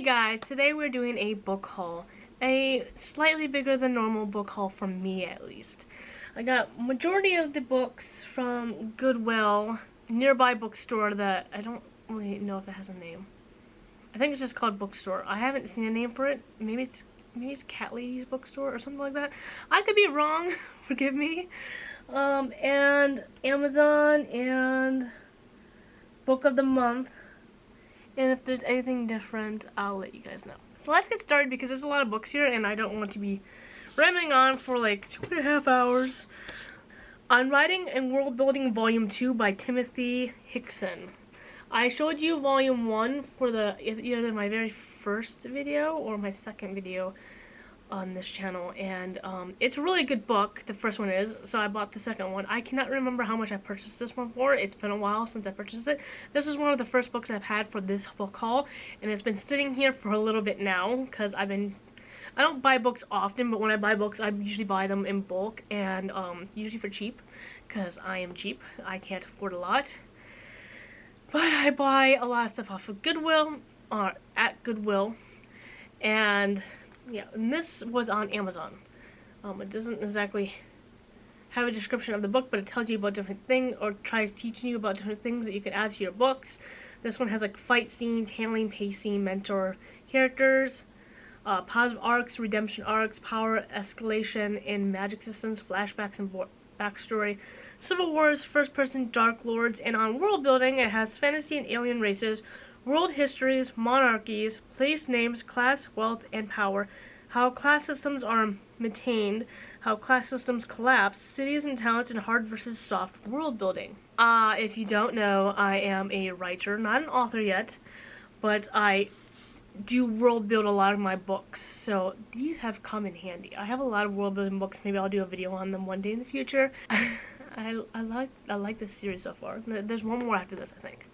Hey guys, today we're doing a book haul. A slightly bigger than normal book haul from me, at least. I got majority of the books from Goodwill, nearby bookstore that I don't really know if it has a name. I think it's just called Bookstore. I haven't seen a name for it. Maybe it's Cat Lady's Bookstore or something like that. I could be wrong, forgive me. And Amazon and Book of the Month. And if there's anything different, I'll let you guys know. So let's get started because there's a lot of books here and I don't want to be rambling on for like 2.5 hours. On Writing and Worldbuilding Volume 2 by Timothy Hickson. I showed you Volume 1 for either my very first video or my second video on this channel, and it's a really good book. The first one is, so I bought the second one. I cannot remember how much I purchased this one for. It's been a while since I purchased it. This is one of the first books I've had for this book haul, and it's been sitting here for a little bit now because I don't buy books often, but when I buy books I usually buy them in bulk and usually for cheap because I am cheap. I can't afford a lot, but I buy a lot of stuff off of Goodwill or at Goodwill, and yeah, and this was on Amazon. It doesn't exactly have a description of the book, but it tells you about different things or tries teaching you about different things that you can add to your books. This one has like fight scenes, handling, pacing, mentor characters, positive arcs, redemption arcs, power escalation in magic systems, flashbacks and backstory, civil wars, first person dark lords, and on world building it has fantasy and alien races, world histories, monarchies, place names, class, wealth, and power, how class systems are maintained, how class systems collapse, cities and towns, and hard versus soft world building. If you don't know, I am a writer, not an author yet, but I do world build a lot of my books, so these have come in handy. I have a lot of world building books. Maybe I'll do a video on them one day in the future. I like this series so far. There's one more after this, I think.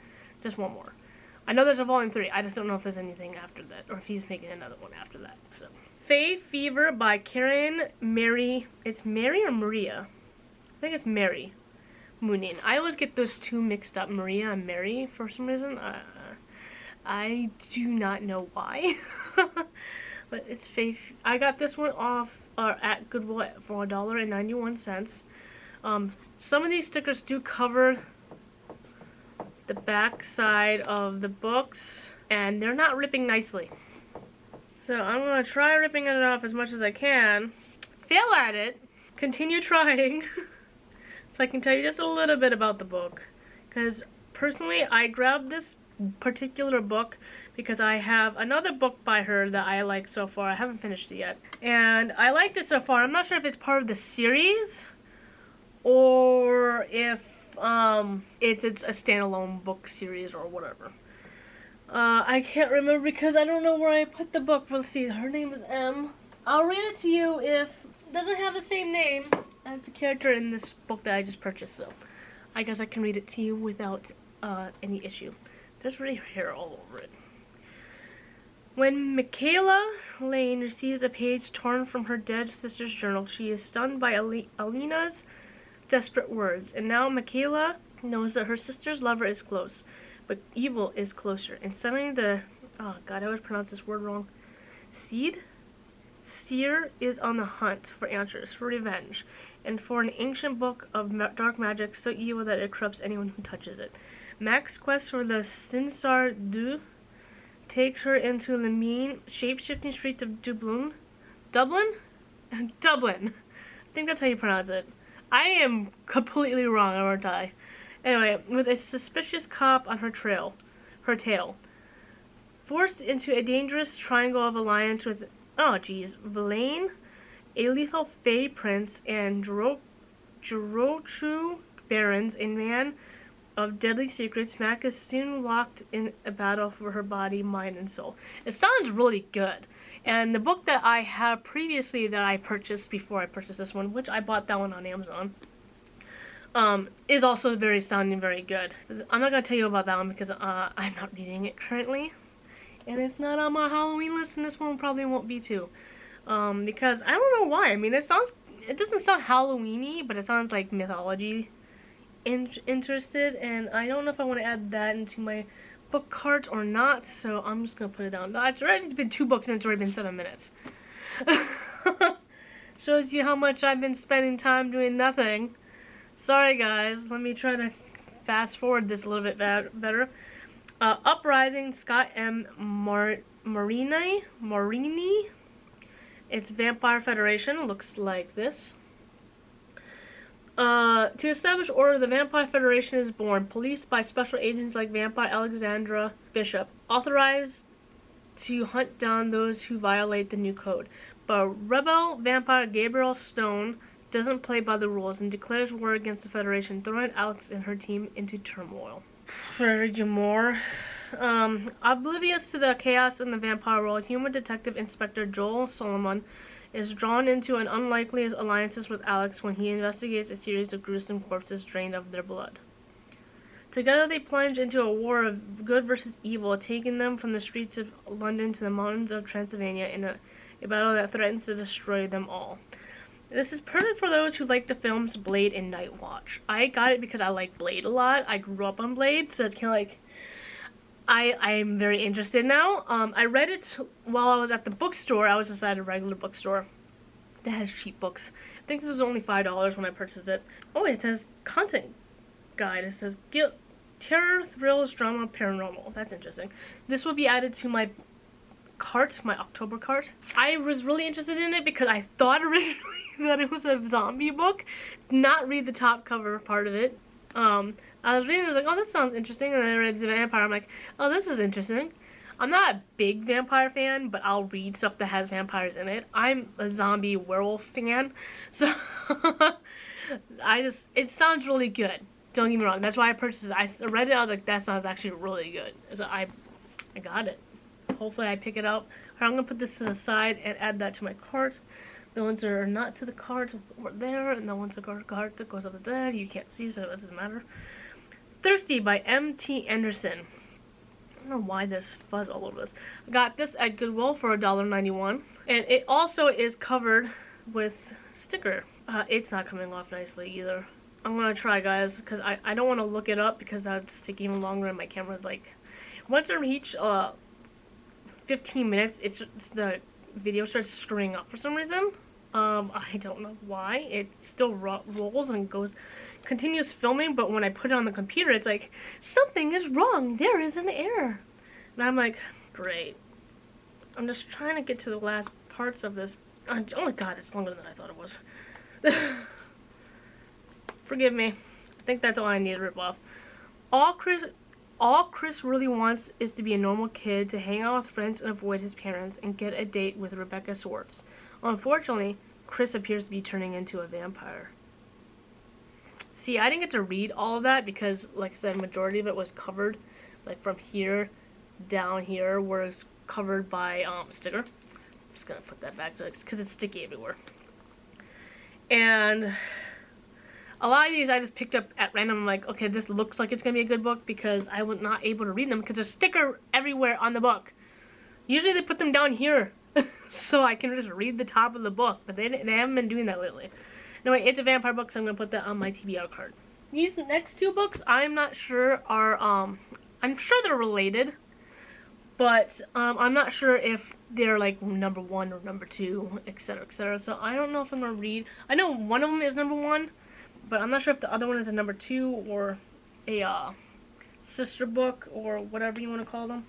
Just one more. I know there's a volume 3. I just don't know if there's anything after that, or if he's making another one after that. So, Faefever by Karen Mary. It's Mary or Maria? I think it's Mary. Moning. I always get those two mixed up, Maria and Mary, for some reason. I do not know why. But it's Faith. I got this one off at Goodwill for $1.91. Some of these stickers do cover the back side of the books, and they're not ripping nicely. So I'm gonna try ripping it off as much as I can. Fail at it. Continue trying. So I can tell you just a little bit about the book. Because personally, I grabbed this particular book because I have another book by her that I like so far. I haven't finished it yet. And I liked it so far. I'm not sure if it's part of the series or if it's a standalone book series or whatever. I can't remember because I don't know where I put the book. Let's see, her name is M. I'll read it to you if it doesn't have the same name as the character in this book that I just purchased, so I guess I can read it to you without any issue. There's really hair all over it. When Michaela Lane receives a page torn from her dead sister's journal, she is stunned by Alina's desperate words, and now Michaela knows that her sister's lover is close, but evil is closer. And suddenly oh god, I always pronounce this word wrong. Seer is on the hunt for answers, for revenge, and for an ancient book of dark magic so evil that it corrupts anyone who touches it. Mac's quest for the Sinsar Du takes her into the mean, shape-shifting streets of Dublin. I think that's how you pronounce it. I am completely wrong, aren't I? Anyway, with a suspicious cop on her tail. Forced into a dangerous triangle of alliance with, Villain, a lethal Fae prince, and Jorotru barons, a man of deadly secrets, Mac is soon locked in a battle for her body, mind, and soul. It sounds really good. And the book that I have previously that I purchased before I purchased this one, which I bought that one on Amazon, is also sounding very good. I'm not going to tell you about that one because I'm not reading it currently. And it's not on my Halloween list, and this one probably won't be too. Because I don't know why. I mean, it doesn't sound Halloween-y, but it sounds like mythology interested, and I don't know if I want to add that into my book cart or not, so I'm just gonna put it down. It's already been 2 books and it's already been 7 minutes. Shows you how much I've been spending time doing nothing. Sorry guys, let me try to fast forward this a little bit better. Uprising, Scott M. Mariani. It's Vampire Federation. Looks like this. To establish order, the Vampire Federation is born, policed by special agents like Vampire Alexandra Bishop, authorized to hunt down those who violate the new code. But rebel vampire Gabriel Stone doesn't play by the rules and declares war against the Federation, throwing Alex and her team into turmoil. Should I read you more? Oblivious to the chaos in the vampire world, human detective Inspector Joel Solomon is drawn into an unlikely alliances with Alex when he investigates a series of gruesome corpses drained of their blood. Together they plunge into a war of good versus evil, taking them from the streets of London to the mountains of Transylvania in a battle that threatens to destroy them all. This is perfect for those who like the films Blade and Night Watch. I got it because I like Blade a lot. I grew up on Blade, so it's kind of like I'm very interested now. I read it while I was at the bookstore. I was just at a regular bookstore that has cheap books. I think this was only $5 when I purchased it. Oh, it says content guide. It says guilt, terror, thrills, drama, paranormal. That's interesting. This will be added to my cart, my October cart. I was really interested in it because I thought originally that it was a zombie book. Did not read the top cover part of it. I was reading, I was like, oh, this sounds interesting, and then I read the vampire. I'm like, oh, this is interesting. I'm not a big vampire fan, but I'll read stuff that has vampires in it. I'm a zombie werewolf fan, so it sounds really good. Don't get me wrong. That's why I purchased it. I read it, I was like, that sounds actually really good. So I got it. Hopefully I pick it up. I'm gonna put this to the side and add that to my cart. The ones that are not to the cart over there, and the ones that go to the cart that goes over there, you can't see, so it doesn't matter. Thirsty by M.T. Anderson. I don't know why there's fuzz all over this. I got this at Goodwill for $1.91, and it also is covered with sticker. It's not coming off nicely either. I'm gonna try, guys, because I don't want to look it up because that's taking even longer, and my camera's like, once I reach 15 minutes, it's the video starts screwing up for some reason. I don't know why. It still rolls and continues filming, but when I put it on the computer, it's like, something is wrong. There is an error. And I'm like, great. I'm just trying to get to the last parts of this. Oh my god, it's longer than I thought it was. Forgive me. I think that's all I need to rip off. All Chris really wants is to be a normal kid, to hang out with friends and avoid his parents, and get a date with Rebecca Swartz. Unfortunately, Chris appears to be turning into a vampire. See, I didn't get to read all of that because, like I said, majority of it was covered, like from here down here, where it's covered by sticker. I'm just gonna put that back because it's sticky everywhere. And a lot of these I just picked up at random. I'm like, okay, this looks like it's gonna be a good book because I was not able to read them because there's sticker everywhere on the book. Usually they put them down here so I can just read the top of the book, but they haven't been doing that lately. Anyway, it's a vampire book, so I'm gonna put that on my TBR card. These next 2 books, I'm not sure are I'm sure they're related, but I'm not sure if they're like number 1 or number 2, etc., etc. So I don't know if I'm gonna read. I know one of them is number 1. But I'm not sure if the other one is a number 2 or a sister book or whatever you want to call them.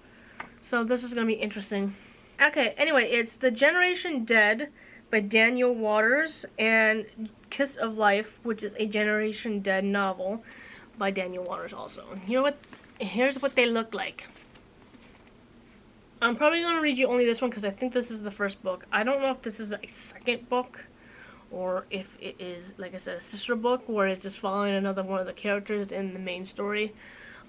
So this is going to be interesting. Okay, anyway, it's The Generation Dead by Daniel Waters and Kiss of Life, which is a Generation Dead novel by Daniel Waters also. And you know what? Here's what they look like. I'm probably going to read you only this one because I think this is the first book. I don't know if this is a second book, or if it is, like I said, a sister book where it's just following another one of the characters in the main story.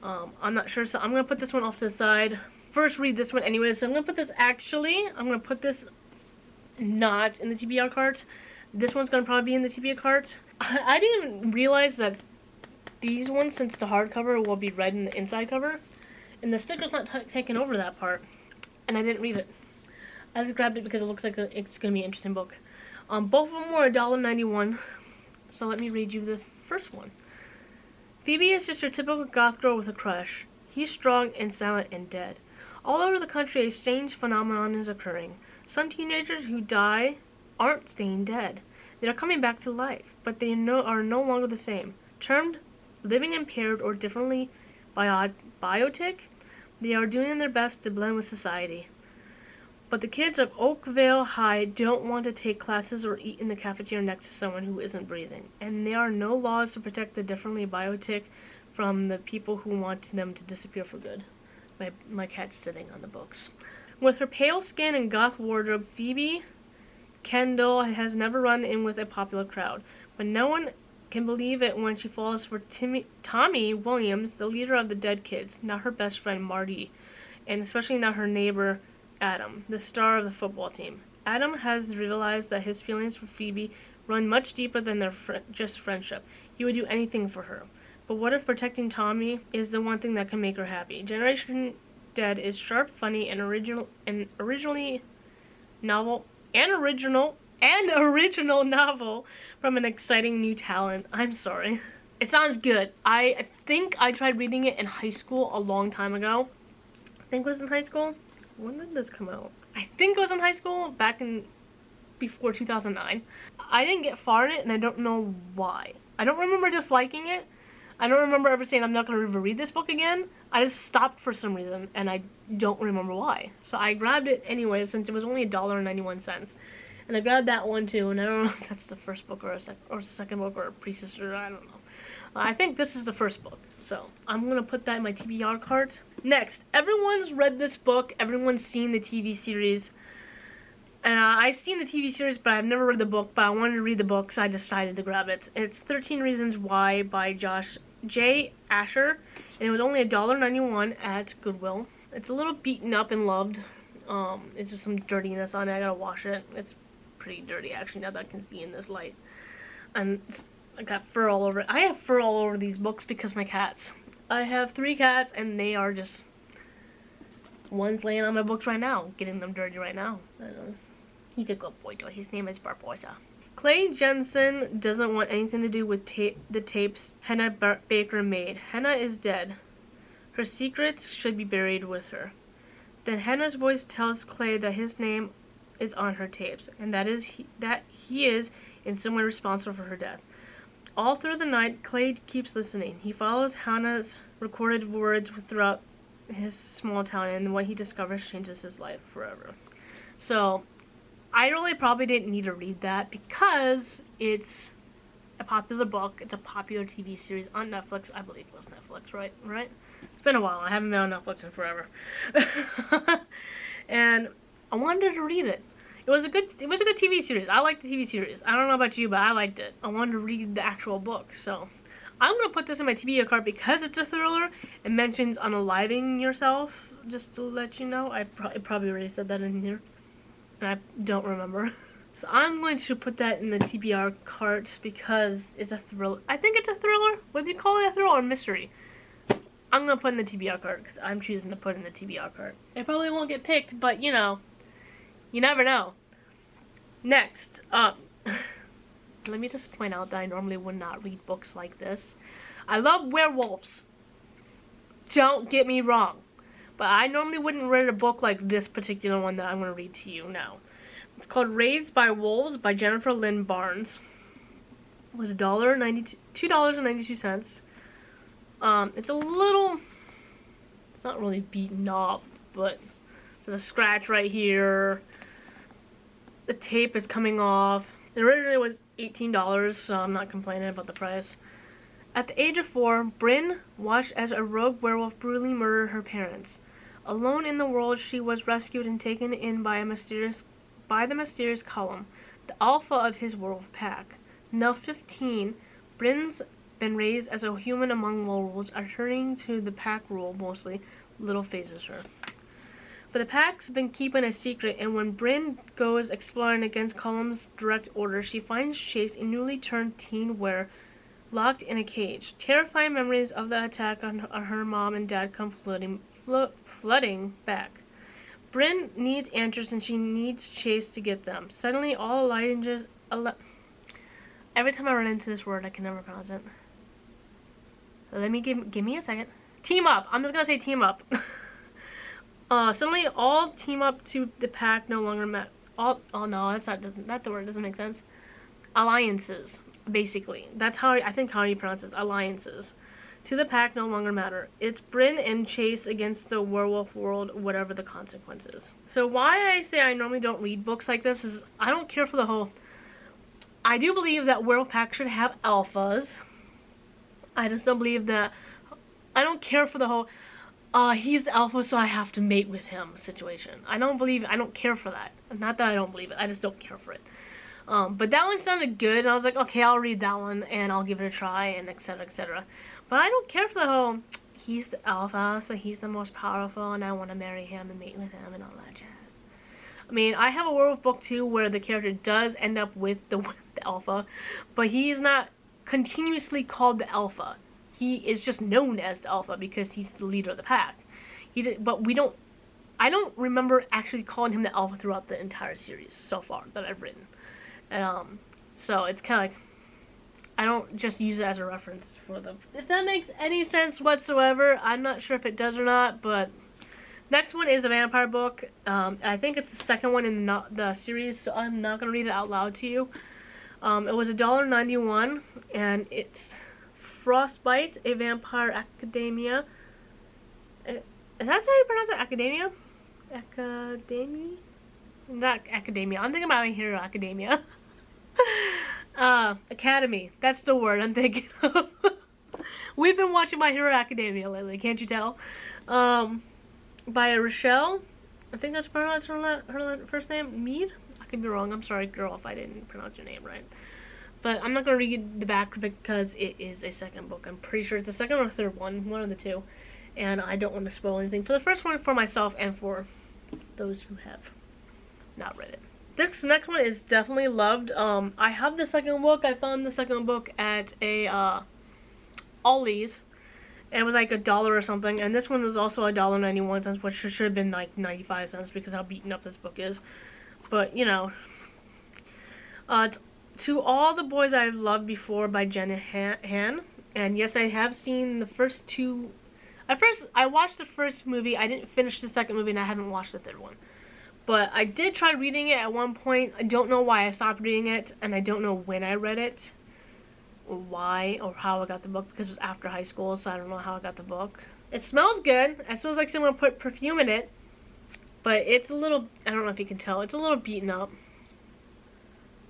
I'm not sure, so I'm going to put this one off to the side. First read this one anyway, so I'm going to put this I'm going to put this not in the TBR cart. This one's going to probably be in the TBR cart. I didn't even realize that these ones, since the hardcover will be red in the inside cover, and the sticker's not taking over that part, and I didn't read it. I just grabbed it because it looks like it's going to be an interesting book. Both of them were $1.91, so let me read you the first one. Phoebe is just your typical goth girl with a crush. He's strong and silent and dead. All over the country, a strange phenomenon is occurring. Some teenagers who die aren't staying dead. They are coming back to life, but they are no longer the same. Termed living impaired or differently biotic, they are doing their best to blend with society. But the kids of Oakvale High don't want to take classes or eat in the cafeteria next to someone who isn't breathing. And there are no laws to protect the differently biotic from the people who want them to disappear for good. My cat's sitting on the books. With her pale skin and goth wardrobe, Phoebe Kendall has never run in with a popular crowd. But no one can believe it when she falls for Tommy Williams, the leader of the Dead Kids, not her best friend Marty, and especially not her neighbor Adam, the star of the football team. Adam has realized that his feelings for Phoebe run much deeper than their just friendship. He would do anything for her. But what if protecting Tommy is the one thing that can make her happy? Generation Dead is sharp, funny, and original novel from an exciting new talent. I'm sorry. It sounds good. I think I tried reading it in high school a long time ago. I think it was in high school. When did this come out? I think it was in high school, before 2009. I didn't get far in it, and I don't know why. I don't remember disliking it. I don't remember ever saying I'm not going to ever read this book again. I just stopped for some reason, and I don't remember why. So I grabbed it anyway, since it was only $1.91. And I grabbed that one too, and I don't know if that's the first book or a second book or a pre-sister, I don't know. I think this is the first book. So I'm going to put that in my TBR cart. Next, everyone's read this book. Everyone's seen the TV series. And I've seen the TV series, but I've never read the book. But I wanted to read the book, so I decided to grab it. It's 13 Reasons Why by Josh J. Asher. And it was only $1.91 at Goodwill. It's a little beaten up and loved. It's just some dirtiness on it. I gotta wash it. It's pretty dirty, actually, now that I can see in this light. And I got fur all over it. I have fur all over these books because my cats. I have 3 cats, and they are just... One's laying on my books right now, getting them dirty right now. I don't know. He's a good boy, though. His name is Barbosa. Clay Jensen doesn't want anything to do with the tapes Henna Baker made. Henna is dead. Her secrets should be buried with her. Then Henna's voice tells Clay that his name is on her tapes, and that he is in some way responsible for her death. All through the night, Clay keeps listening. He follows Hannah's recorded words throughout his small town, and what he discovers changes his life forever. So, I really probably didn't need to read that because it's a popular book. It's a popular TV series on Netflix. I believe it was Netflix, right? It's been a while. I haven't been on Netflix in forever. And I wanted to read it. It was a good TV series. I liked the TV series. I don't know about you, but I liked it. I wanted to read the actual book. So I'm going to put this in my TBR card because it's a thriller. It mentions unaliving yourself, just to let you know. I probably already said that in here, and I don't remember. So I'm going to put that in the TBR cart because it's a thriller. I think it's a thriller. What do you call it, a thriller or mystery? I'm going to put in the TBR cart because I'm choosing to put in the TBR cart. It probably won't get picked, but you know, you never know. Next up, let me just point out that I normally would not read books like this. I love werewolves. Don't get me wrong. But I normally wouldn't read a book like this particular one that I'm going to read to you now. It's called Raised by Wolves by Jennifer Lynn Barnes. It was $2.92. It's a little, it's not really beaten up, but there's a scratch right here. The tape is coming off. It originally was $18, so I'm not complaining about the price. At the age of 4, Bryn watched as a rogue werewolf brutally murdered her parents. Alone in the world, she was rescued and taken in by the mysterious Column, the alpha of his werewolf pack. Now 15, Bryn's been raised as a human among werewolves, adhering to the pack rule mostly. Little phases her. But the pack's been keeping a secret, and when Bryn goes exploring against Column's direct order, she finds Chase, a newly turned teen were locked in a cage. Terrifying memories of the attack on her mom and dad come flooding back. Bryn needs answers, and she needs Chase to get them. Suddenly, all alliances... every time I run into this word, I can never pronounce it. Let me give me a second. Team up. I'm just gonna say team up. Suddenly all team up to the pack no longer met. Oh no, that's not, that the word doesn't make sense. Alliances, basically. That's how I think how you pronounce it. Alliances. To the pack no longer matter. It's Bryn and Chase against the werewolf world, whatever the consequences. So why I say I normally don't read books like this is I don't care for the whole... I do believe that werewolf pack should have alphas. I just don't believe that... I don't care for the whole... he's the alpha, so I have to mate with him situation. I don't care for that. Not that I don't believe it, I just don't care for it. But that one sounded good, and I was like, okay, I'll read that one, and I'll give it a try, and etc, etc. But I don't care for the whole, he's the alpha, so he's the most powerful, and I want to marry him and mate with him, and all that jazz. I mean, I have a werewolf book, too, where the character does end up with the alpha, but he's not continuously called the alpha. He is just known as the alpha because he's the leader of the pack. I don't remember actually calling him the alpha throughout the entire series so far that I've written. And, so it's kind of like, I don't just use it as a reference for them. If that makes any sense whatsoever, I'm not sure if it does or not, but next one is a vampire book. I think it's the second one in the series, so I'm not going to read it out loud to you. It was $1.91, and it's Frostbite, a Vampire Academia. Is that how you pronounce it? Academia? Academia? Not Academia. I'm thinking about My Hero Academia. Academy. That's the word I'm thinking of. We've been watching My Hero Academia lately, can't you tell? By Richelle. I think that's pronounced her first name. Mead? I could be wrong. I'm sorry, girl, if I didn't pronounce your name right. But I'm not going to read the back because it is a second book. I'm pretty sure it's the second or third one of the two. And I don't want to spoil anything for the first one for myself and for those who have not read it. This next one is definitely loved. I have the second book. I found the second book at a Ollie's. And it was like $1 or something. And this one is also $1.91, which should have been like 95 cents because how beaten up this book is. But, you know. To All the Boys I've Loved Before by Jenna Han. And yes, I have seen the first two. At first, I watched the first movie. I didn't finish the second movie, and I haven't watched the third one. But I did try reading it at one point. I don't know why I stopped reading it, and I don't know when I read it, or why, or how I got the book, because it was after high school, so I don't know how I got the book. It smells good. It smells like someone put perfume in it, but it's a little, I don't know if you can tell, it's a little beaten up.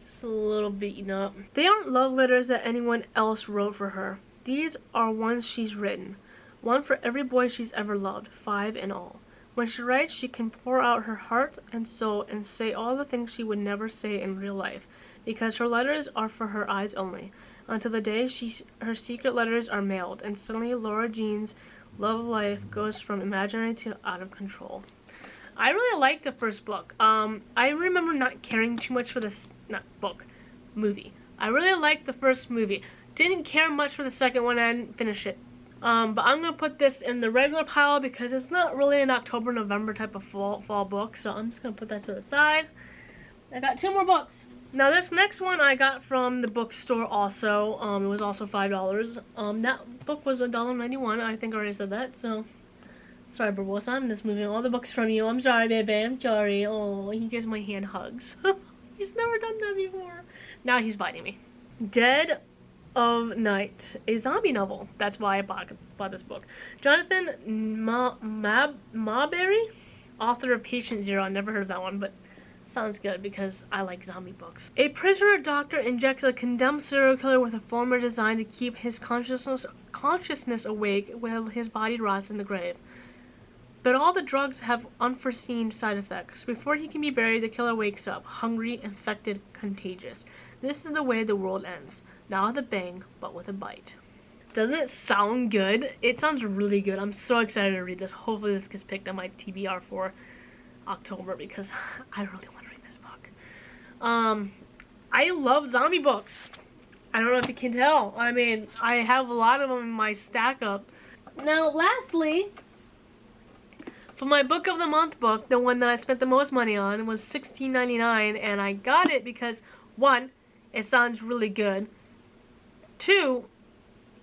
Just a little beaten up. They aren't love letters that anyone else wrote for her. These are ones she's written. One for every boy she's ever loved, 5 in all. When she writes, she can pour out her heart and soul and say all the things she would never say in real life, because her letters are for her eyes only, until the day her secret letters are mailed, and suddenly Laura Jean's love life goes from imaginary to out of control. I really liked the first book. I remember not caring too much for this, movie. I really liked the first movie. Didn't care much for the second one. I didn't finish it. But I'm going to put this in the regular pile because it's not really an October, November type of fall book. So I'm just going to put that to the side. I got 2 more books. Now this next one I got from the bookstore also. It was also $5. That book was $1.91. I think I already said that. So, sorry, Barbosa. I'm just moving all the books from you. I'm sorry, baby. I'm sorry. Oh, he gives my hand hugs. He's never done that before. Now he's biting me. Dead of Night, a zombie novel. That's why I bought this book. Jonathan Maberry, author of Patient Zero. I never heard of that one, but sounds good because I like zombie books. A prisoner doctor injects a condemned serial killer with a formula designed to keep his consciousness awake while his body rots in the grave. But all the drugs have unforeseen side effects. Before he can be buried, the killer wakes up, hungry, infected, contagious. This is the way the world ends. Not with a bang, but with a bite. Doesn't it sound good? It sounds really good. I'm so excited to read this. Hopefully this gets picked on my TBR for October because I really want to read this book. I love zombie books. I don't know if you can tell. I mean, I have a lot of them in my stack up. Now, lastly, for my book of the month book, the one that I spent the most money on was $16.99, and I got it because, 1, it sounds really good. 2,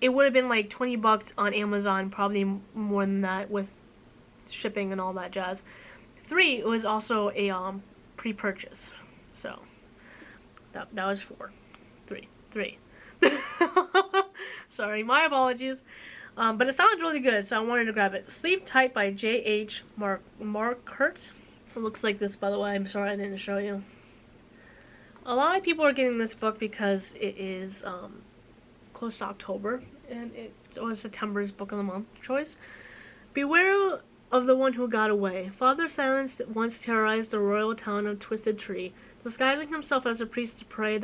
it would have been like 20 bucks on Amazon, probably more than that with shipping and all that jazz. 3 was also a pre-purchase, so that was 4. 3. Sorry, my apologies. But it sounds really good, so I wanted to grab it. Sleep Tight by J.H. Markert. It looks like this, by the way. I'm sorry I didn't show you. A lot of people are getting this book because it is close to October, and it was September's book of the month choice. Beware of the one who got away. Father Silence once terrorized the royal town of Twisted Tree, disguising himself as a priest to prey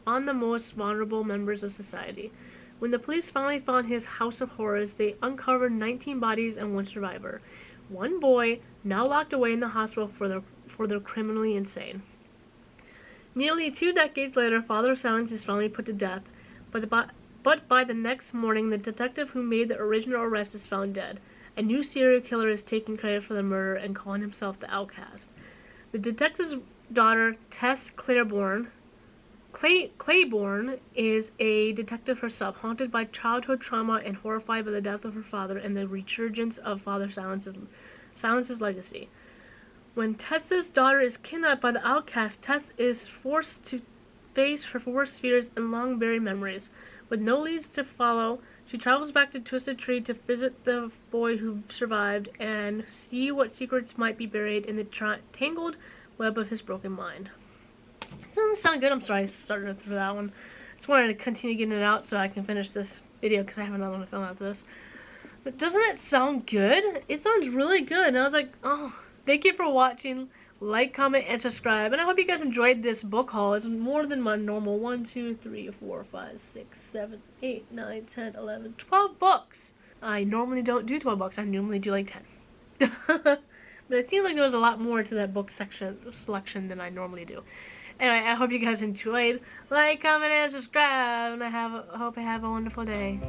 on the most vulnerable members of society. When the police finally found his house of horrors, they uncovered 19 bodies and 1 survivor. 1 boy, now locked away in the hospital for their criminally insane. Nearly 2 decades later, Father Silence is finally put to death, but by the next morning, the detective who made the original arrest is found dead. A new serial killer is taking credit for the murder and calling himself the Outcast. The detective's daughter, Tess Claiborne, is a detective herself, haunted by childhood trauma and horrified by the death of her father and the resurgence of Father Silence's legacy. When Tess's daughter is kidnapped by the Outcast, Tess is forced to face her worst fears and long-buried memories. With no leads to follow, she travels back to Twisted Tree to visit the boy who survived and see what secrets might be buried in the tangled web of his broken mind. It doesn't sound good. I'm sorry I started through that one. Just wanted to continue getting it out so I can finish this video because I have another one to film after this. But doesn't it sound good? It sounds really good. And I was like, oh, thank you for watching. Like, comment, and subscribe. And I hope you guys enjoyed this book haul. It's more than my normal 1, 2, 3, 4, 5, 6, 7, 8, 9, 10, 11, 12 books. I normally don't do 12 books. I normally do like 10. But it seems like there was a lot more to that book selection than I normally do. Anyway, I hope you guys enjoyed. Like, comment, and subscribe. And I hope you have a wonderful day.